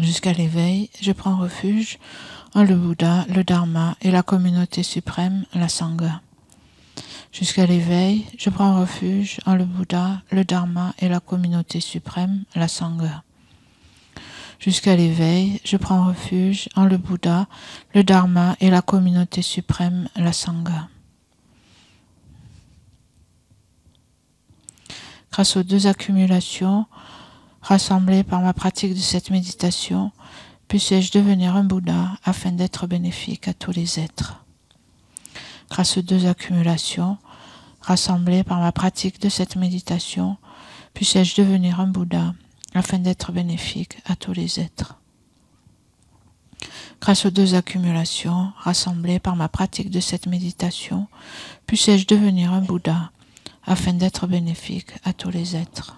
Jusqu'à l'éveil, je prends refuge en le Bouddha, le Dharma et la communauté suprême, la Sangha. Jusqu'à l'éveil, je prends refuge en le Bouddha, le Dharma et la communauté suprême, la Sangha. Jusqu'à l'éveil, je prends refuge en le Bouddha, le Dharma et la communauté suprême, la Sangha. Grâce aux deux accumulations rassemblées par ma pratique de cette méditation, puisse-je devenir un Bouddha afin d'être bénéfique à tous les êtres. Grâce aux deux accumulations rassemblées par ma pratique de cette méditation, puisse-je devenir un Bouddha afin d'être bénéfique à tous les êtres. Grâce aux deux accumulations rassemblées par ma pratique de cette méditation, puisse-je devenir un Bouddha afin d'être bénéfique à tous les êtres.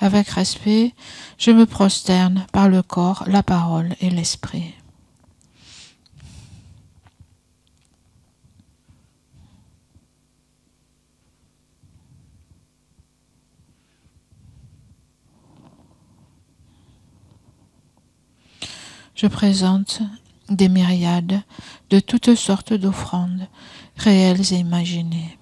Avec respect, je me prosterne par le corps, la parole et l'esprit. Je présente des myriades de toutes sortes d'offrandes, réelles et imaginées.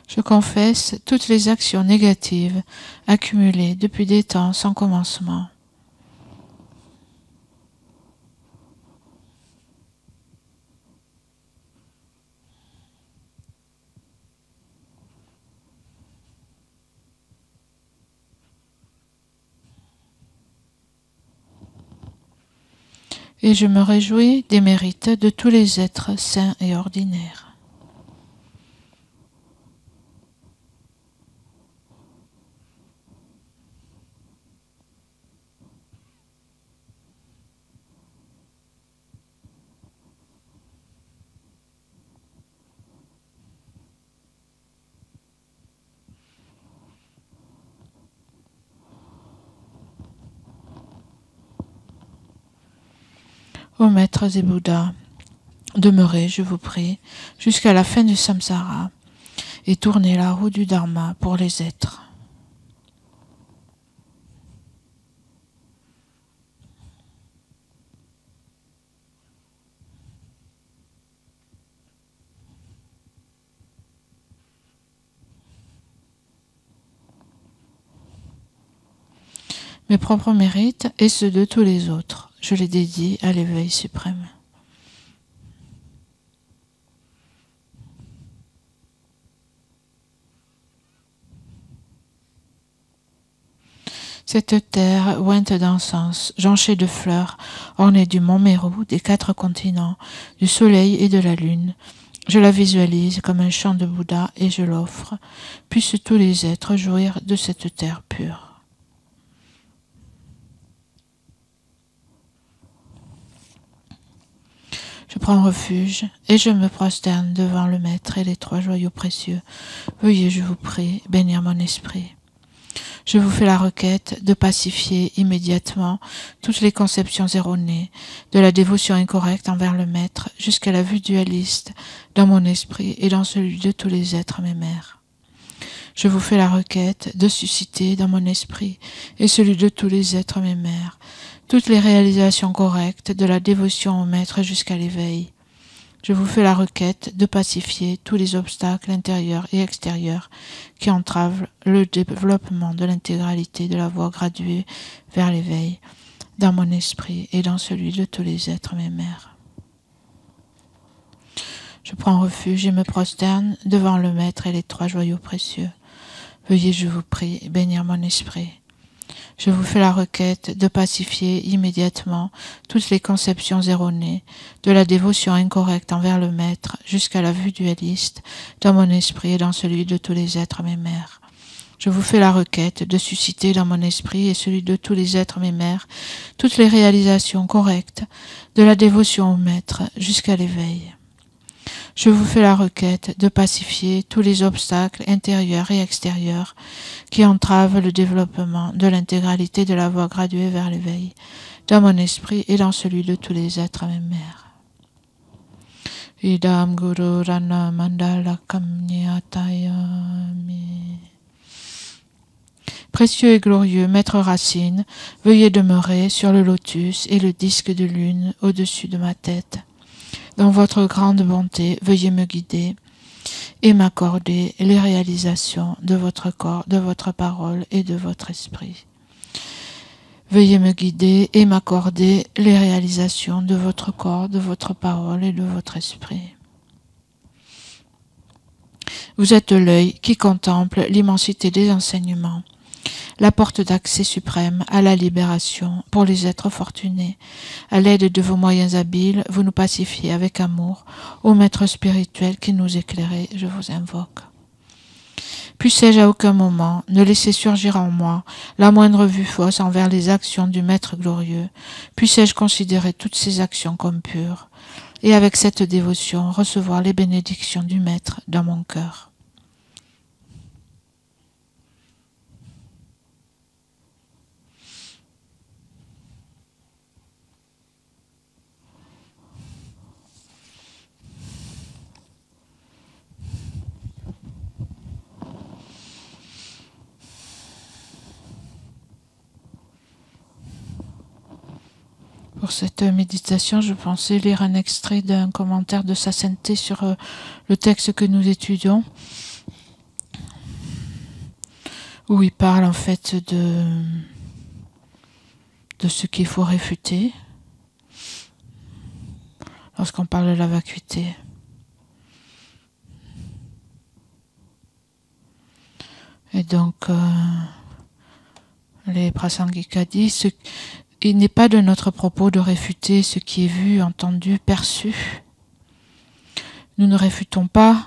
Je confesse toutes les actions négatives accumulées depuis des temps sans commencement. Et je me réjouis des mérites de tous les êtres sains et ordinaires. Ô maîtres et Bouddhas, demeurez, je vous prie, jusqu'à la fin du samsara et tournez la roue du Dharma pour les êtres. Mes propres mérites et ceux de tous les autres, je les dédie à l'éveil suprême. Cette terre ointe d'encens, jonchée de fleurs, ornée du mont Méru, des 4 continents, du soleil et de la lune, je la visualise comme un champ de Bouddha et je l'offre. Puissent tous les êtres jouir de cette terre pure. Je prends refuge et je me prosterne devant le Maître et les 3 joyaux précieux. Veuillez, je vous prie, bénir mon esprit. Je vous fais la requête de pacifier immédiatement toutes les conceptions erronées, de la dévotion incorrecte envers le Maître jusqu'à la vue dualiste dans mon esprit et dans celui de tous les êtres mes mères. Je vous fais la requête de susciter dans mon esprit et celui de tous les êtres mes mères toutes les réalisations correctes de la dévotion au Maître jusqu'à l'éveil. Je vous fais la requête de pacifier tous les obstacles intérieurs et extérieurs qui entravent le développement de l'intégralité de la voie graduée vers l'éveil, dans mon esprit et dans celui de tous les êtres mes mères. Je prends refuge et me prosterne devant le Maître et les 3 joyaux précieux. Veuillez, je vous prie, bénir mon esprit. Je vous fais la requête de pacifier immédiatement toutes les conceptions erronées, de la dévotion incorrecte envers le Maître jusqu'à la vue dualiste dans mon esprit et dans celui de tous les êtres mes mères. Je vous fais la requête de susciter dans mon esprit et celui de tous les êtres mes mères toutes les réalisations correctes de la dévotion au Maître jusqu'à l'éveil. Je vous fais la requête de pacifier tous les obstacles intérieurs et extérieurs qui entravent le développement de l'intégralité de la voie graduée vers l'éveil, dans mon esprit et dans celui de tous les êtres mes mères. Idam Guru Rana Mandala Kamnyatayami. Précieux et glorieux Maître Racine, veuillez demeurer sur le lotus et le disque de lune au-dessus de ma tête. Dans votre grande bonté, veuillez me guider et m'accorder les réalisations de votre corps, de votre parole et de votre esprit. Veuillez me guider et m'accorder les réalisations de votre corps, de votre parole et de votre esprit. Vous êtes l'œil qui contemple l'immensité des enseignements, la porte d'accès suprême à la libération pour les êtres fortunés. À l'aide de vos moyens habiles, vous nous pacifiez avec amour. Ô Maître spirituel qui nous éclairez, je vous invoque. Puissé-je à aucun moment ne laisser surgir en moi la moindre vue fausse envers les actions du Maître glorieux. Puissé-je considérer toutes ces actions comme pures et avec cette dévotion recevoir les bénédictions du Maître dans mon cœur. Pour cette méditation, je pensais lire un extrait d'un commentaire de Sa Sainteté sur le texte que nous étudions, où il parle en fait de ce qu'il faut réfuter lorsqu'on parle de la vacuité. Et donc, les Prasangika disent il n'est pas de notre propos de réfuter ce qui est vu, entendu, perçu. Nous ne réfutons pas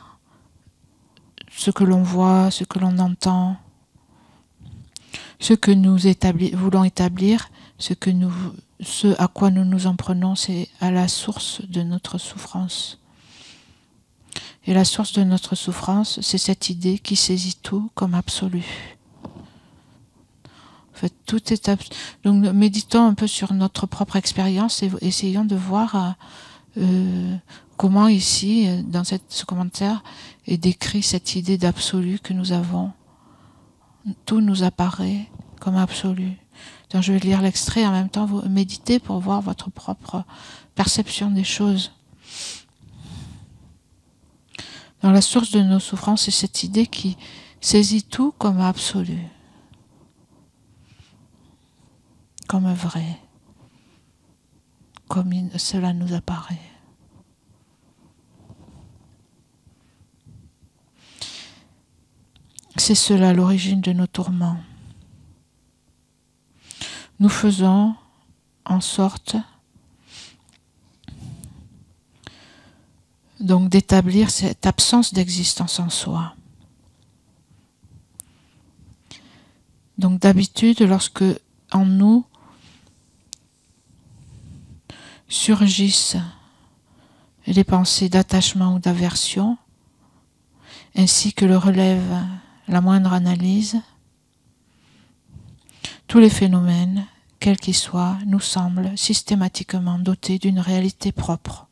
ce que l'on voit, ce que l'on entend, ce que nous voulons établir, ce à quoi nous nous en prenons, c'est à la source de notre souffrance. Et la source de notre souffrance, c'est cette idée qui saisit tout comme absolu. En fait, tout est donc méditons un peu sur notre propre expérience et essayons de voir comment ici, dans ce commentaire, est décrit cette idée d'absolu que nous avons. Tout nous apparaît comme absolu. Donc je vais lire l'extrait en même temps, vous méditez pour voir votre propre perception des choses. Dans la source de nos souffrances, c'est cette idée qui saisit tout comme absolu. Comme vrai, comme cela nous apparaît. C'est cela l'origine de nos tourments. Nous faisons en sorte donc d'établir cette absence d'existence en soi. Donc d'habitude, lorsque en nous surgissent les pensées d'attachement ou d'aversion, ainsi que le relève la moindre analyse, tous les phénomènes, quels qu'ils soient, nous semblent systématiquement dotés d'une réalité propre.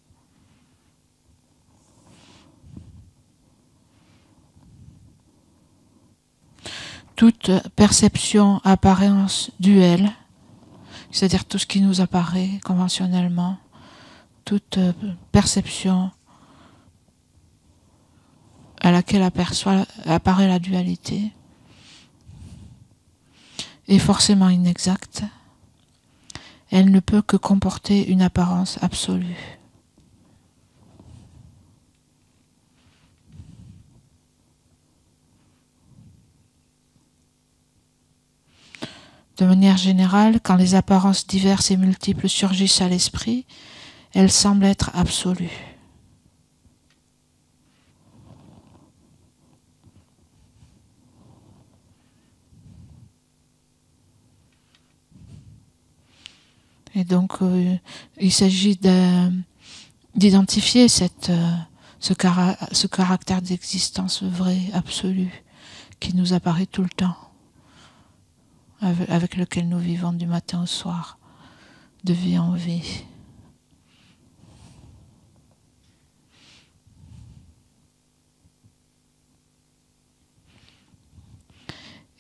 Toute perception, apparence, duel, c'est-à-dire tout ce qui nous apparaît conventionnellement, toute perception à laquelle apparaît la dualité, est forcément inexacte. Elle ne peut que comporter une apparence absolue. De manière générale, quand les apparences diverses et multiples surgissent à l'esprit, elles semblent être absolues. Et donc, il s'agit d'identifier ce caractère d'existence vrai, absolu, qui nous apparaît tout le temps, avec lequel nous vivons du matin au soir, de vie en vie.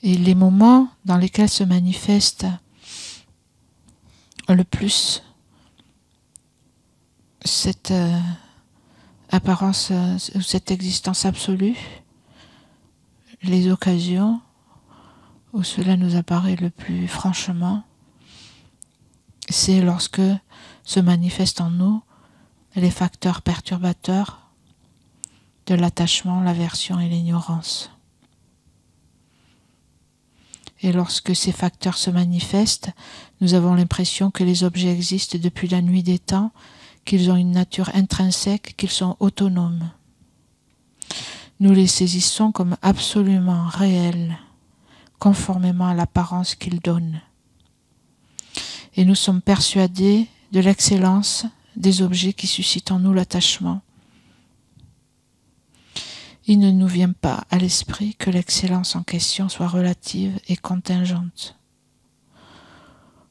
Et les moments dans lesquels se manifeste le plus cette apparence, cette existence absolue, les occasions où cela nous apparaît le plus franchement, c'est lorsque se manifestent en nous les facteurs perturbateurs de l'attachement, l'aversion et l'ignorance. Et lorsque ces facteurs se manifestent, nous avons l'impression que les objets existent depuis la nuit des temps, qu'ils ont une nature intrinsèque, qu'ils sont autonomes. Nous les saisissons comme absolument réels, conformément à l'apparence qu'ils donnent. Et nous sommes persuadés de l'excellence des objets qui suscitent en nous l'attachement. Il ne nous vient pas à l'esprit que l'excellence en question soit relative et contingente.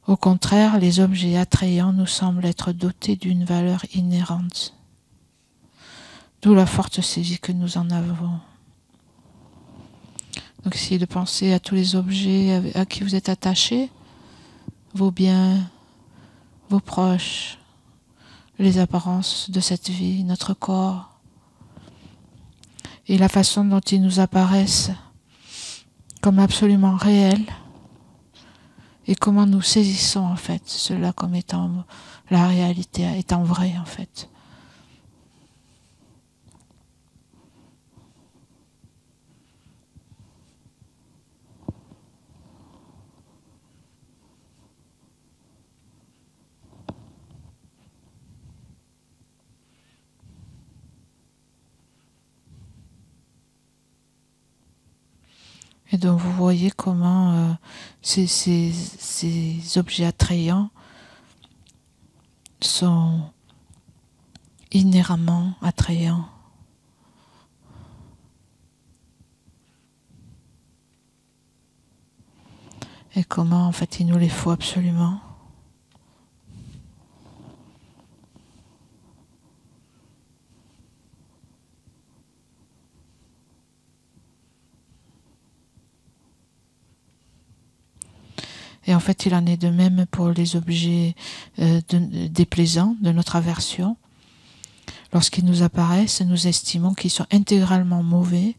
Au contraire, les objets attrayants nous semblent être dotés d'une valeur inhérente, d'où la forte saisie que nous en avons. Donc essayez de penser à tous les objets à qui vous êtes attachés, vos biens, vos proches, les apparences de cette vie, notre corps, et la façon dont ils nous apparaissent comme absolument réels, et comment nous saisissons en fait cela comme étant la réalité, étant vrai en fait. Et donc vous voyez comment ces objets attrayants sont inhéremment attrayants. Et comment en fait il nous les faut absolument. Et en fait, il en est de même pour les objets déplaisants de notre aversion. Lorsqu'ils nous apparaissent, nous estimons qu'ils sont intégralement mauvais.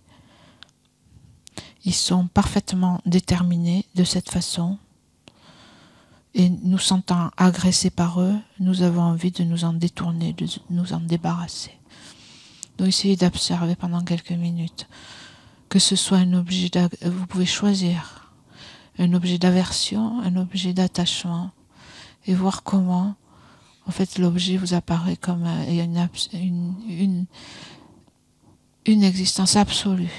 Ils sont parfaitement déterminés de cette façon. Et nous sentant agressés par eux, nous avons envie de nous en détourner, de nous en débarrasser. Donc essayez d'observer pendant quelques minutes. Que ce soit un objet, vous pouvez choisir un objet d'aversion, un objet d'attachement, et voir comment, en fait, l'objet vous apparaît comme une existence absolue.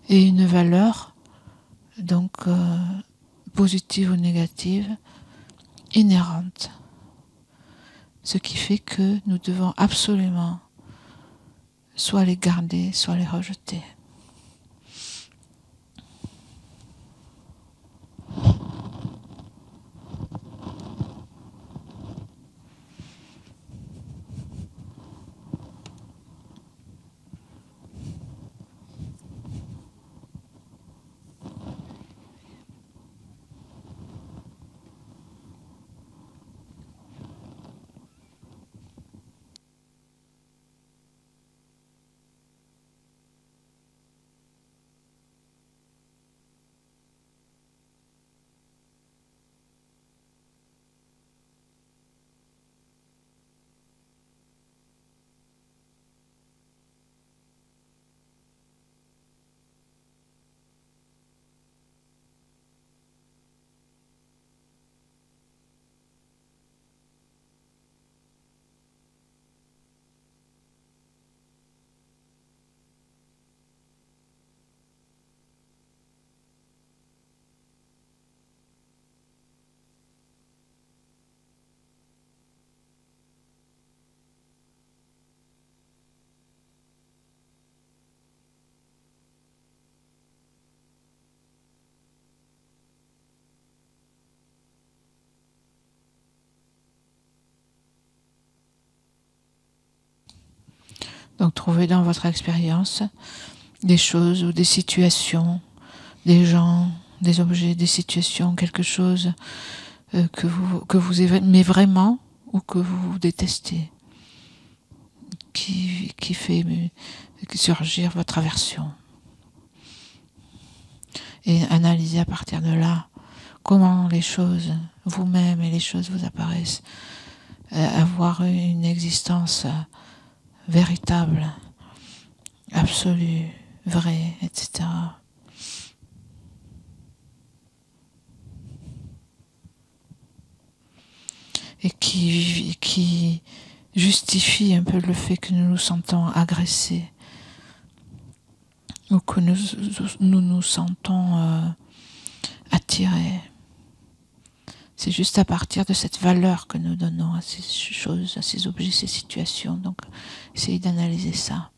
Et une valeur, donc, positive ou négative, inhérente. Ce qui fait que nous devons absolument soit les garder, soit les rejeter. Donc trouvez dans votre expérience des choses ou des situations, des gens, des objets, des situations, quelque chose que vous aimez vraiment ou que vous détestez, qui fait surgir votre aversion. Et analysez à partir de là comment les choses, vous-même et les choses vous apparaissent, avoir une existence véritable, absolue, vraie, etc. Et qui justifie un peu le fait que nous nous sentons agressés ou que nous sentons attirés. C'est juste à partir de cette valeur que nous donnons à ces choses, à ces objets, ces situations. Donc, essayez d'analyser ça.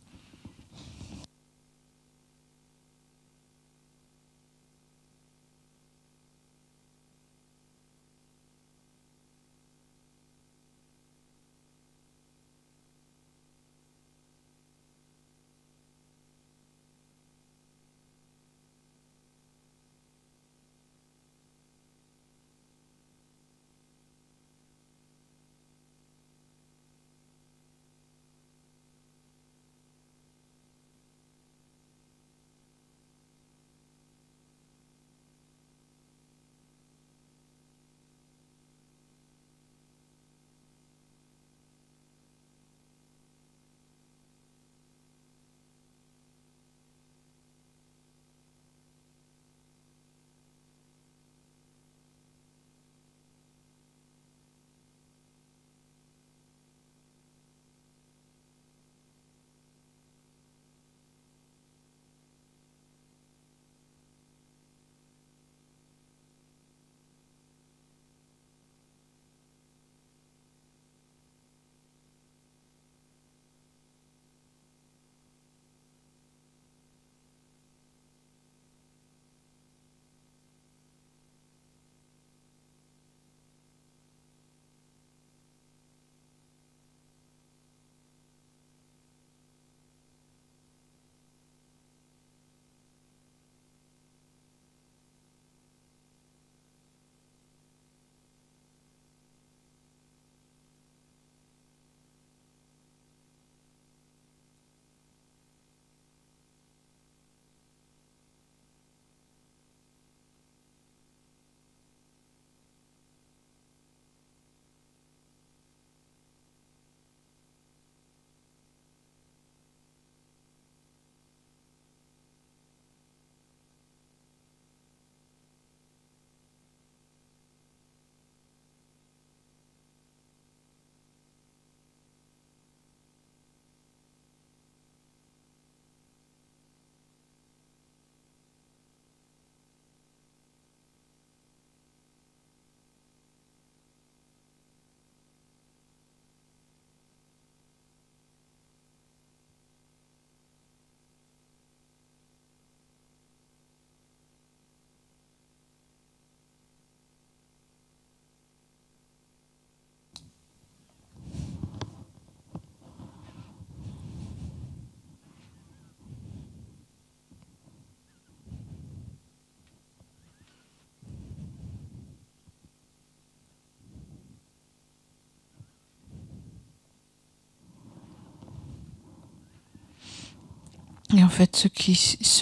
Et en fait, ce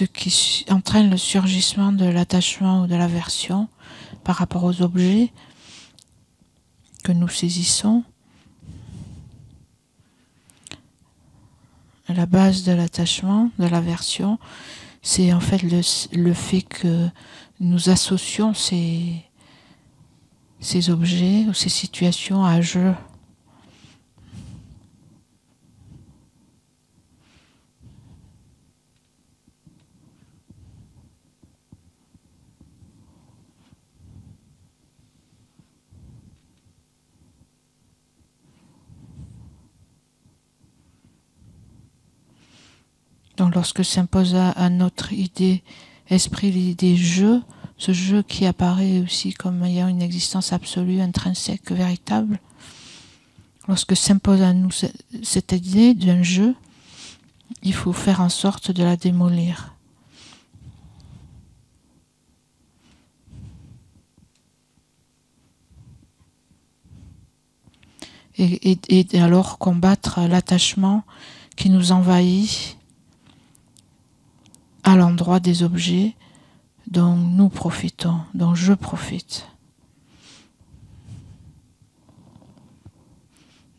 qui entraîne le surgissement de l'attachement ou de l'aversion par rapport aux objets que nous saisissons, la base de l'attachement, de l'aversion, c'est en fait le fait que nous associons ces objets ou ces situations à je. Donc lorsque s'impose à notre esprit l'idée je, ce je qui apparaît aussi comme ayant une existence absolue, intrinsèque, véritable, lorsque s'impose à nous cette idée d'un je, il faut faire en sorte de la démolir. Et alors combattre l'attachement qui nous envahit à l'endroit des objets dont nous profitons, dont je profite.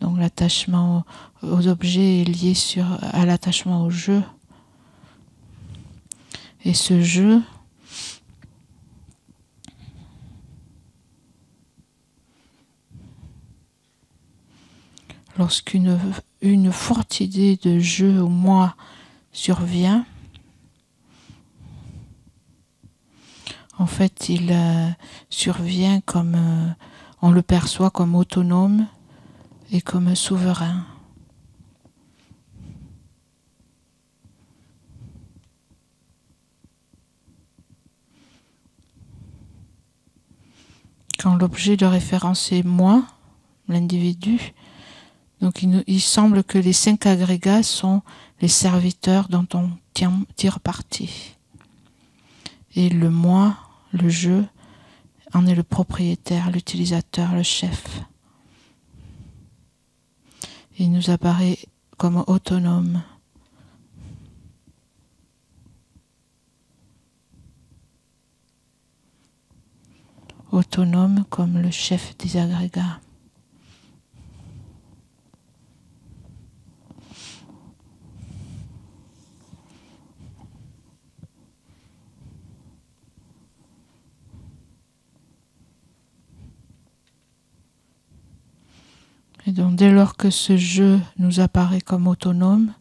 Donc l'attachement aux objets est lié à l'attachement au jeu. Et ce jeu, lorsqu'une forte idée de jeu au moi survient, en fait il survient comme on le perçoit comme autonome et comme souverain. Quand l'objet de référence est moi, l'individu, donc il semble que les 5 agrégats sont les serviteurs dont on tire parti. Et le moi, le je, en est le propriétaire, l'utilisateur, le chef. Il nous apparaît comme autonome. Autonome comme le chef des agrégats. Et donc dès lors que ce jeu nous apparaît comme autonome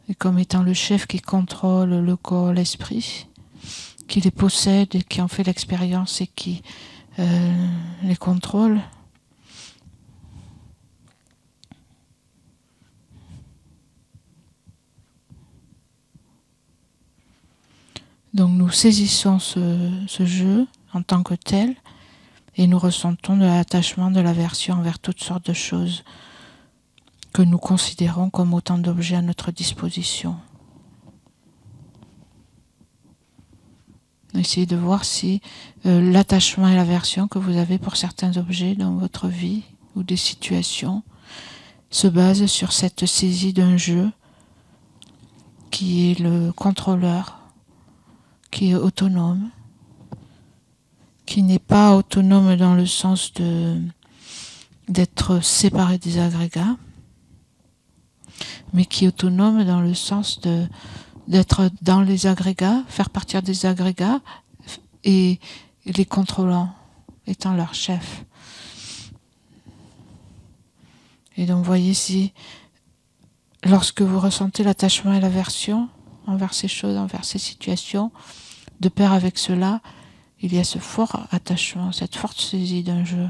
et comme étant le chef qui contrôle le corps, l'esprit, qui les possède et qui en fait l'expérience et qui les contrôle, donc nous saisissons ce jeu en tant que tel et nous ressentons de l'attachement, de l'aversion envers toutes sortes de choses que nous considérons comme autant d'objets à notre disposition. Essayez de voir si l'attachement et l'aversion que vous avez pour certains objets dans votre vie ou des situations se basent sur cette saisie d'un jeu qui est le contrôleur, qui est autonome, qui n'est pas autonome dans le sens d'être séparé des agrégats, mais qui est autonome dans le sens d'être dans les agrégats, faire partir des agrégats et les contrôlant, étant leur chef. Et donc voyez si, lorsque vous ressentez l'attachement et l'aversion envers ces choses, envers ces situations, de pair avec cela, il y a ce fort attachement, cette forte saisie d'un jeu.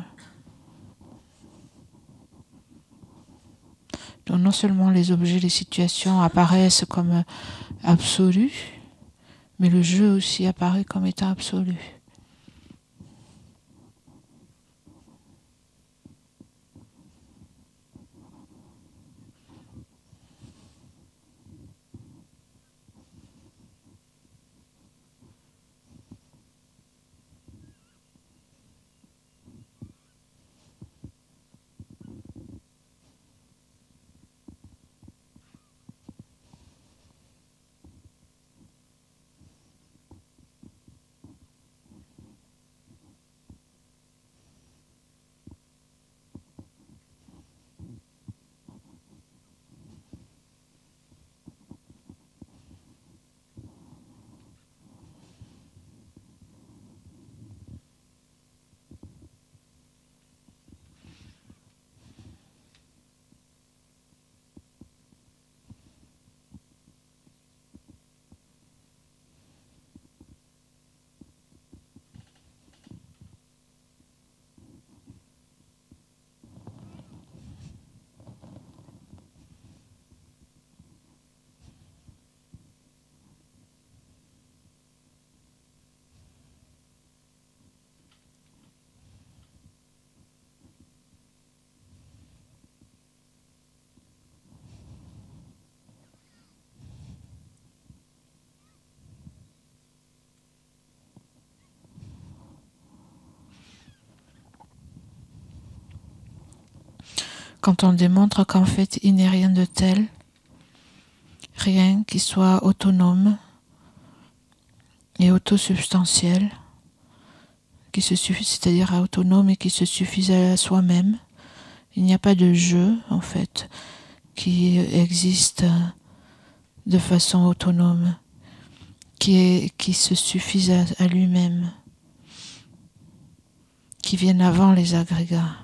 Donc non seulement les objets, les situations apparaissent comme absolus, mais le jeu aussi apparaît comme étant absolu. quand on démontre qu'en fait il n'est rien de tel, rien qui soit autonome et autosubstantiel, qui se suffit, c'est-à-dire autonome et qui se suffise à soi-même. Il n'y a pas de jeu en fait qui existe de façon autonome, qui se suffise à lui-même, qui viennent avant les agrégats.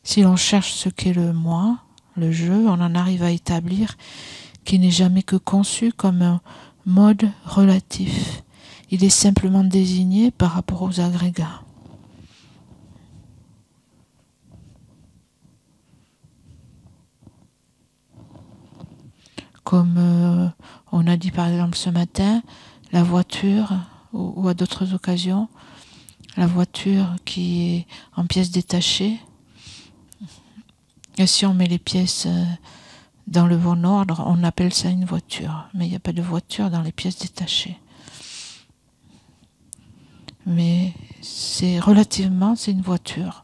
Si l'on cherche ce qu'est le moi, le jeu, on en arrive à établir qu'il n'est jamais que conçu comme un mode relatif. Il est simplement désigné par rapport aux agrégats. Comme on a dit par exemple ce matin, la voiture, ou à d'autres occasions, la voiture qui est en pièces détachées, et si on met les pièces dans le bon ordre, on appelle ça une voiture. Mais il n'y a pas de voiture dans les pièces détachées. Mais c'est une voiture.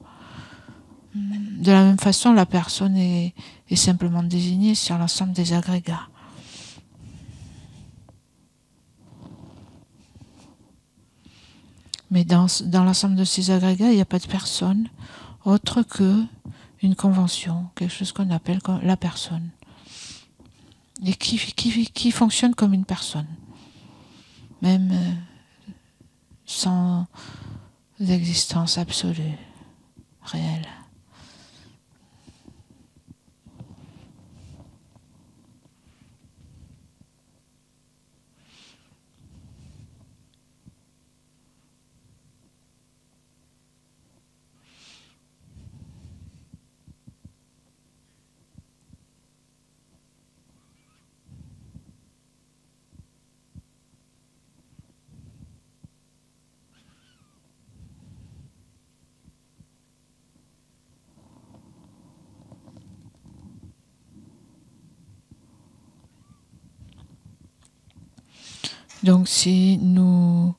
De la même façon, la personne est simplement désignée sur l'ensemble des agrégats. Mais dans l'ensemble de ces agrégats, il n'y a pas de personne autre que une convention, quelque chose qu'on appelle la personne, et qui fonctionne comme une personne, même sans existence absolue, réelle. Donc si nous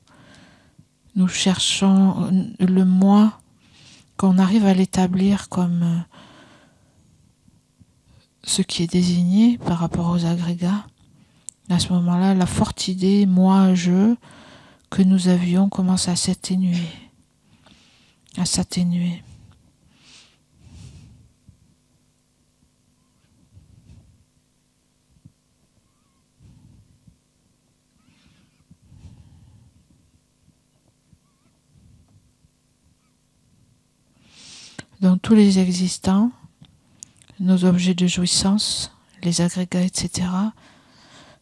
cherchons le moi, qu'on arrive à l'établir comme ce qui est désigné par rapport aux agrégats, à ce moment-là, la forte idée moi-je que nous avions commence à s'atténuer. Donc tous les existants, nos objets de jouissance, les agrégats, etc.,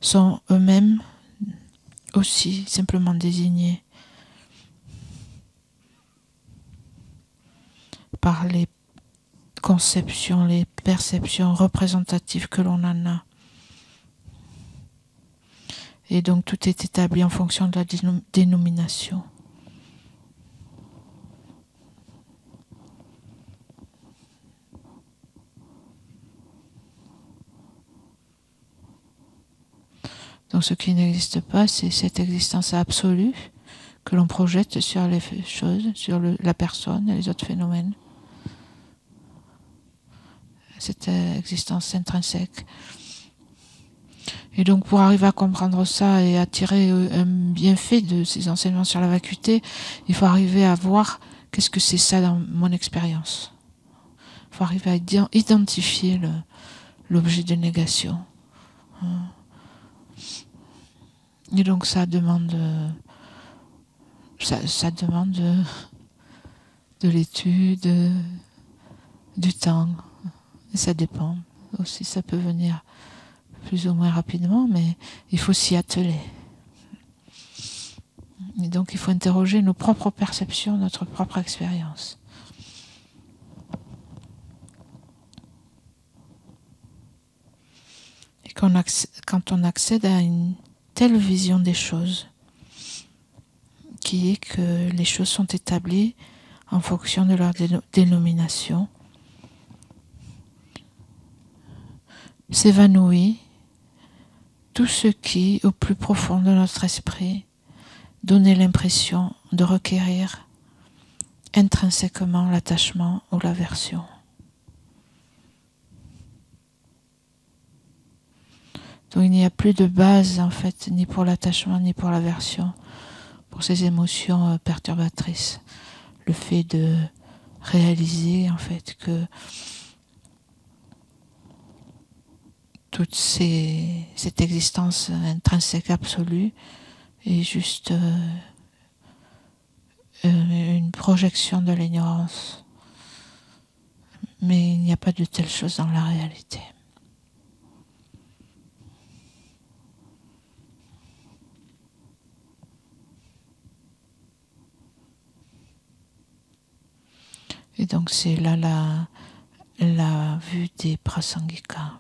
sont eux-mêmes aussi simplement désignés par les conceptions, les perceptions représentatives que l'on en a. Et donc tout est établi en fonction de la dénomination. Donc ce qui n'existe pas, c'est cette existence absolue que l'on projette sur les choses, sur la personne et les autres phénomènes. Cette existence intrinsèque. Et donc pour arriver à comprendre ça et à tirer un bienfait de ces enseignements sur la vacuité, il faut arriver à voir qu'est-ce que c'est ça dans mon expérience. Il faut arriver à identifier l'objet de négation. Et donc ça demande de l'étude, du temps. Et ça dépend. Aussi, ça peut venir plus ou moins rapidement, mais il faut s'y atteler. Et donc il faut interroger nos propres perceptions, notre propre expérience. Et quand on accède à une telle vision des choses, qui est que les choses sont établies en fonction de leur dénomination, s'évanouit tout ce qui, au plus profond de notre esprit, donnait l'impression de requérir intrinsèquement l'attachement ou l'aversion. Donc il n'y a plus de base en fait, ni pour l'attachement ni pour l'aversion, pour ces émotions perturbatrices. Le fait de réaliser en fait que toute cette existence intrinsèque absolue est juste une projection de l'ignorance. Mais il n'y a pas de telle chose dans la réalité. Et donc c'est là la vue des prasangikas.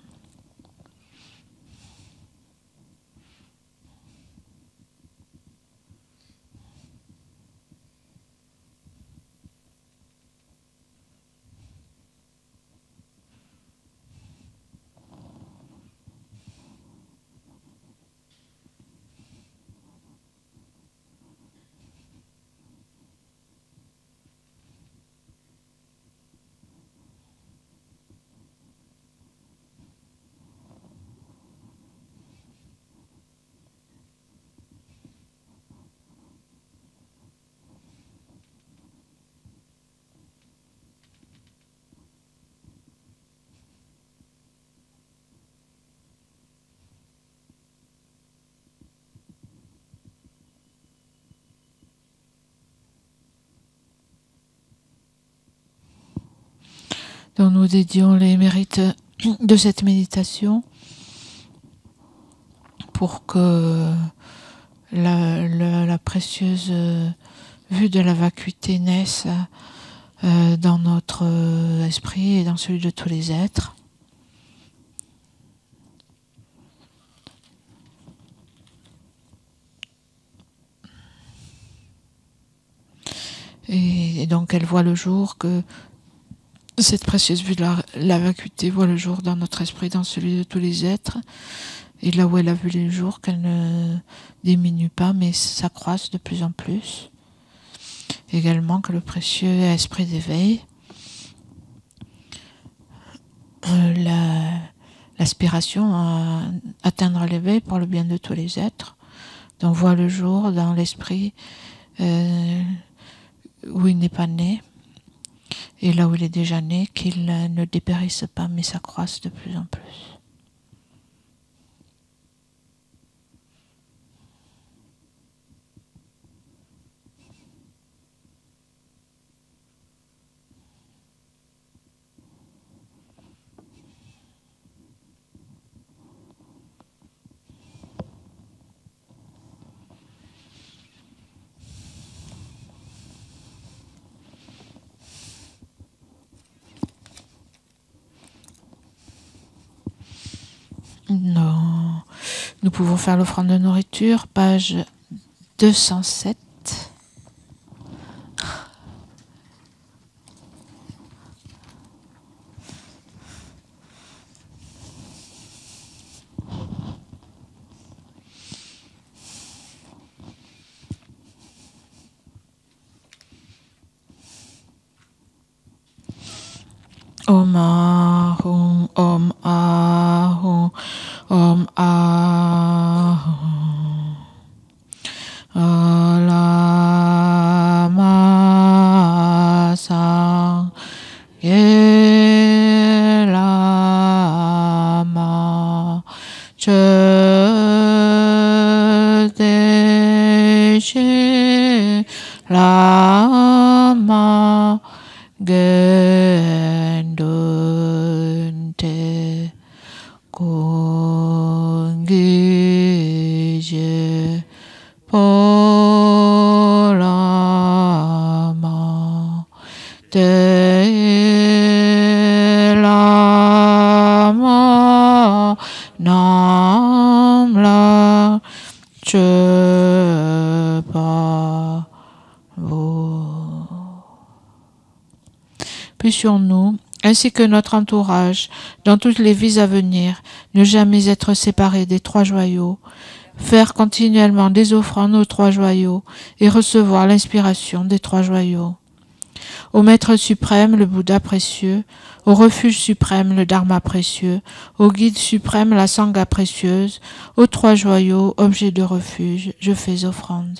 Donc nous dédions les mérites de cette méditation pour que la précieuse vue de la vacuité naisse dans notre esprit et dans celui de tous les êtres. Et donc elle voit le jour, que cette précieuse vue de la vacuité voit le jour dans notre esprit, dans celui de tous les êtres. Et là où elle a vu le jour, qu'elle ne diminue pas, mais s'accroisse de plus en plus. Également que le précieux esprit d'éveil, l'aspiration à atteindre l'éveil pour le bien de tous les êtres, donc voit le jour dans l'esprit où il n'est pas né, et là où il est déjà né, qu'il ne dépérisse pas, mais s'accroisse de plus en plus. Non. Nous pouvons faire l'offrande de nourriture, page 207. Om Ahum, Om Ahum, Om Ahum. Alama Sang Yelama Chödeshi Lama Gendunte Kongije Polama Telama Namla Chepa Puissions-nous, ainsi que notre entourage, dans toutes les vies à venir, ne jamais être séparés des trois joyaux, faire continuellement des offrandes aux trois joyaux et recevoir l'inspiration des trois joyaux. Au Maître suprême, le Bouddha précieux, au refuge suprême, le Dharma précieux, au guide suprême, la Sangha précieuse, aux trois joyaux, objets de refuge, je fais offrande.